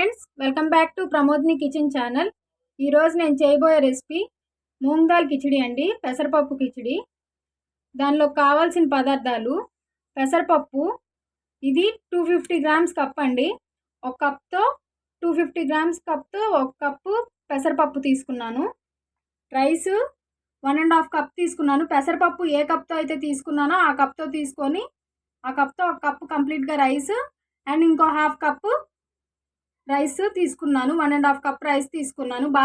Friends, welcome back to ప్రమోద్ని kitchen channel. ఈరోజు నేను చేయబోయే రెసిపీ మూంగ్ దాల్ కిచిడి అండి, పెసరపప్పు కిచిడి. దానిలో కావాల్సిన పదార్థాలు: పెసరపప్పు, ఇది 250 గ్రామ్స్ కప్ అండి. ఒక కప్తో 250 గ్రామ్స్ కప్తో ఒక కప్పు పెసరపప్పు తీసుకున్నాను. రైస్ 1.5 కప్ తీసుకున్నాను. పెసరపప్పు ఏ కప్తో అయితే తీసుకున్నానో ఆ కప్తో తీసుకొని ఆ కప్తో ఒక కప్పు కంప్లీట్గా రైస్ అండ్ ఇంకో హాఫ్ కప్పు రైస్ తీసుకున్నాను. 1.5 కప్ రైస్ తీసుకున్నాను. ఒక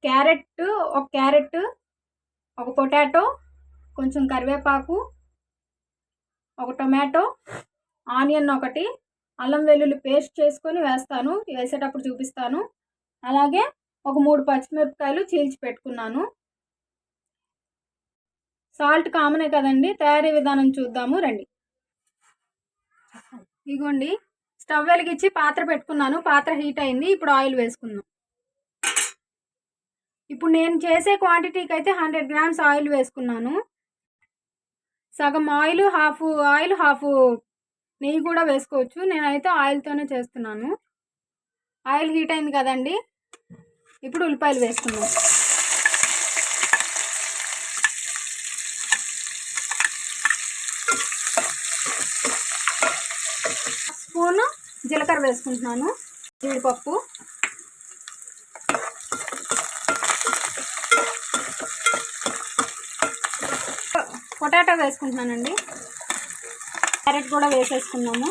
క్యారెట్, ఒక పొటాటో, కొంచెం కరివేపాకు, ఒక టొమాటో, ఆనియన్ ఒకటి, అల్లం వెల్లుల్లి పేస్ట్ చేసుకొని వేస్తాను, వేసేటప్పుడు చూపిస్తాను. అలాగే ఒక 3 పచ్చిమిరపకాయలు చీల్చి పెట్టుకున్నాను. సాల్ట్ కామనే కదండి. తయారీ విధానం చూద్దాము రండి. ఇగోండి, స్టవ్ వెలిగించి పాత్ర పెట్టుకున్నాను. పాత్ర హీట్ అయింది. ఇప్పుడు ఆయిల్ వేసుకుందాం. ఇప్పుడు నేను చేసే క్వాంటిటీకి అయితే 100 గ్రామ్స్ ఆయిల్ వేసుకున్నాను. సగం ఆయిల్, హాఫ్ నెయ్యి కూడా వేసుకోవచ్చు. నేనైతే ఆయిల్తోనే చేస్తున్నాను. ఆయిల్ హీట్ అయింది కదండి. ఇప్పుడు ఉల్లిపాయలు వేసుకుందాం. స్పూను జీలకర్ర వేసుకుంటున్నాను. జీడిపప్పు, పొటాటో వేసుకుంటున్నానండి. క్యారెట్ కూడా వేసేసుకున్నాము.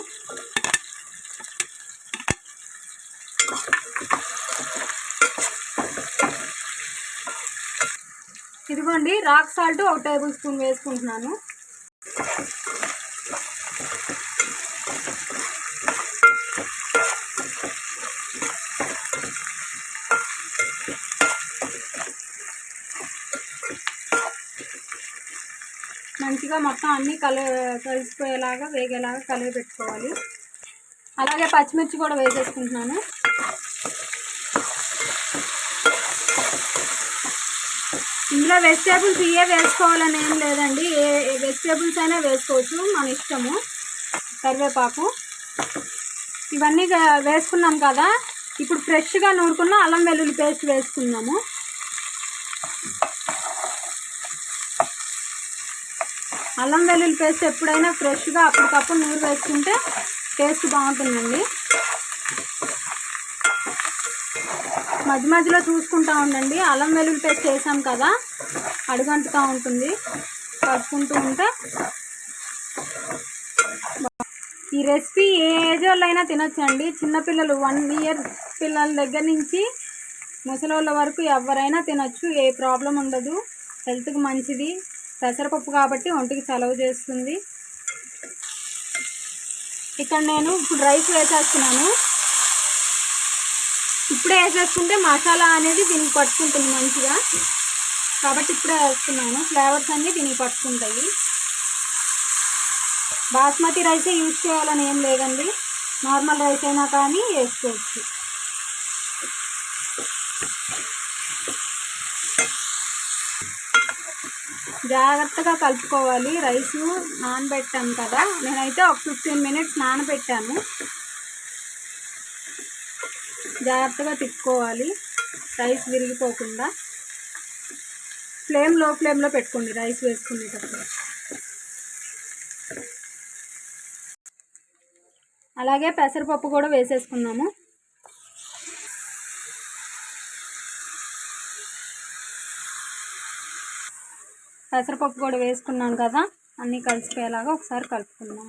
ఇదిగోండి, రాక్ సాల్ట్ 1 టేబుల్ స్పూన్ వేసుకుంటున్నాను. మంచిగా మొత్తం అన్నీ కలిసిపోయేలాగా వేగేలాగా కలిపి పెట్టుకోవాలి. అలాగే పచ్చిమిర్చి కూడా వేసేసుకుంటున్నాను. ఇందులో వెజిటేబుల్స్ వేసుకోవాలని ఏం లేదండి. ఏ వెజిటేబుల్స్ అయినా వేసుకోవచ్చు, మన ఇష్టము. కరివేపాకు, ఇవన్నీ వేసుకున్నాం కదా. ఇప్పుడు ఫ్రెష్గా నూరుకున్న అల్లం వెల్లుల్లి పేస్ట్ వేసుకున్నాము. అల్లం వెల్లుల్లి పేస్ట్ ఎప్పుడైనా ఫ్రెష్గా అప్పటికప్పుడు నూరు వేసుకుంటే టేస్ట్ బాగుంటుందండి. మధ్య మధ్యలో చూసుకుంటూ ఉండండి. అల్లం వెల్లుల్లి పేస్ట్ వేసాం కదా, అడుగంటుతూ ఉంటుంది. కలుపుకుంటూ ఉంటే ఈ రెసిపీ ఏ ఏజ్ వాళ్ళైనా తినొచ్చండి. చిన్నపిల్లలు 1 ఇయర్ పిల్లల దగ్గర నుంచి ముసలోళ్ళ వరకు ఎవరైనా తినొచ్చు. ఏ ప్రాబ్లం ఉండదు. హెల్త్కి మంచిది. పెసరపప్పు కాబట్టి ఒంటికి చలవ చేస్తుంది. ఇక్కడ నేను ఇప్పుడు రైస్ వేసేస్తున్నాను. ఇప్పుడే వేసేసుకుంటే మసాలా అనేది దీనికి పట్టుకుంటుంది మంచిగా, కాబట్టి ఇప్పుడే వేస్తున్నాను. ఫ్లేవర్స్ అన్నీ దీనికి పట్టుకుంటాయి. బాస్మతి రైసే యూజ్ చేయాలని ఏం లేదండి. నార్మల్ రైస్ అయినా కానీ వేసుకోవచ్చు. జాగ్రత్తగా కలుపుకోవాలి. రైస్ నానబెట్టాను కదా, నేనైతే ఒక 15 మినిట్స్ నానబెట్టాను. జాగ్రత్తగా తిప్పుకోవాలి, రైస్ విరిగిపోకుండా. లో ఫ్లేమ్లో పెట్టుకోండి రైస్ వేసుకునేటప్పుడు. అలాగే పెసరపప్పు కూడా వేసేసుకున్నాము. పెసరపప్పు కూడా వేసుకున్నాం కదా, అన్నీ కలిసిపోయేలాగా ఒకసారి కలుపుకుందాం.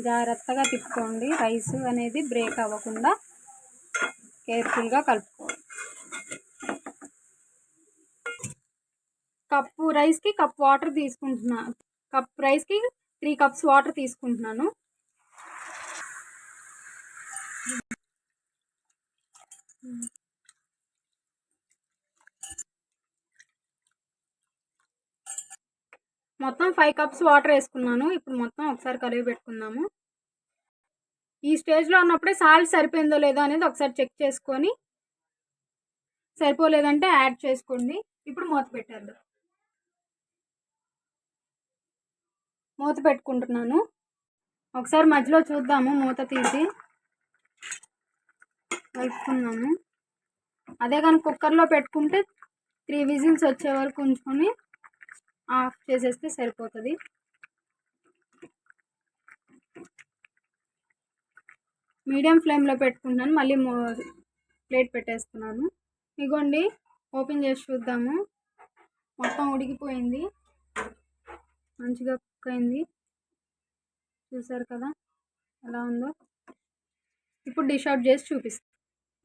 జాగ్రత్తగా తిప్పుకోండి. రైస్ అనేది బ్రేక్ అవ్వకుండా కేర్ఫుల్గా కలుపుకోవాలి. కప్పు రైస్కి కప్ వాటర్ తీసుకుంటున్నాను. కప్ రైస్కి 3 కప్స్ వాటర్ తీసుకుంటున్నాను. మొత్తం 5 కప్స్ వాటర్ వేసుకున్నాను. ఇప్పుడు మొత్తం ఒకసారి కలిపి పెట్టుకుందాము. ఈ స్టేజ్లో ఉన్నప్పుడే సాల్ట్ సరిపోయిందో లేదో అనేది ఒకసారి చెక్ చేసుకొని, సరిపోలేదంటే యాడ్ చేసుకోండి. ఇప్పుడు మూత పెట్టేద్దాం. మూత పెట్టుకుంటున్నాను. ఒకసారి మధ్యలో చూద్దాము, మూత తీసి కలుపుకున్నాము. అదే కానీ కుక్కర్లో పెట్టుకుంటే 3 విజిల్స్ వచ్చే వరకు ఉంచుకొని ఆఫ్ చేసేస్తే సరిపోతుంది. మీడియం ఫ్లేమ్లో పెట్టుకుంటున్నాను. మళ్ళీ ప్లేట్ పెట్టేస్తున్నాను. ఇగోండి, ఓపెన్ చేసి చూద్దాము. మొత్తం ఉడికిపోయింది, మంచిగా కుక్ అయింది. చూసారు కదా ఎలా ఉందో. ఇప్పుడు డిష్ అవుట్ చేసి చూపిస్తాను.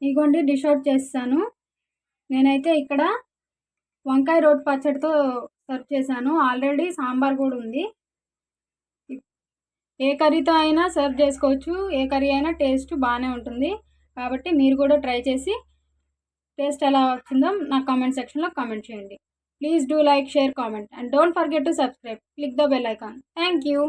ఇగోండి, డిష్ అవుట్ చేస్తాను. నేనైతే ఇక్కడ వంకాయ రోటి పచ్చడితో సర్వ్ చేశాను. ఆల్రెడీ సాంబార్ కూడా ఉంది. ఏ కర్రీతో అయినా సర్వ్ చేసుకోవచ్చు. ఏ కర్రీ అయినా టేస్ట్ బాగానే ఉంటుంది. కాబట్టి మీరు కూడా ట్రై చేసి టేస్ట్ ఎలా వచ్చిందో నాకు కామెంట్ సెక్షన్లో కామెంట్ చేయండి. Please do like, share, comment and don't forget to subscribe. Click the bell icon. Thank you.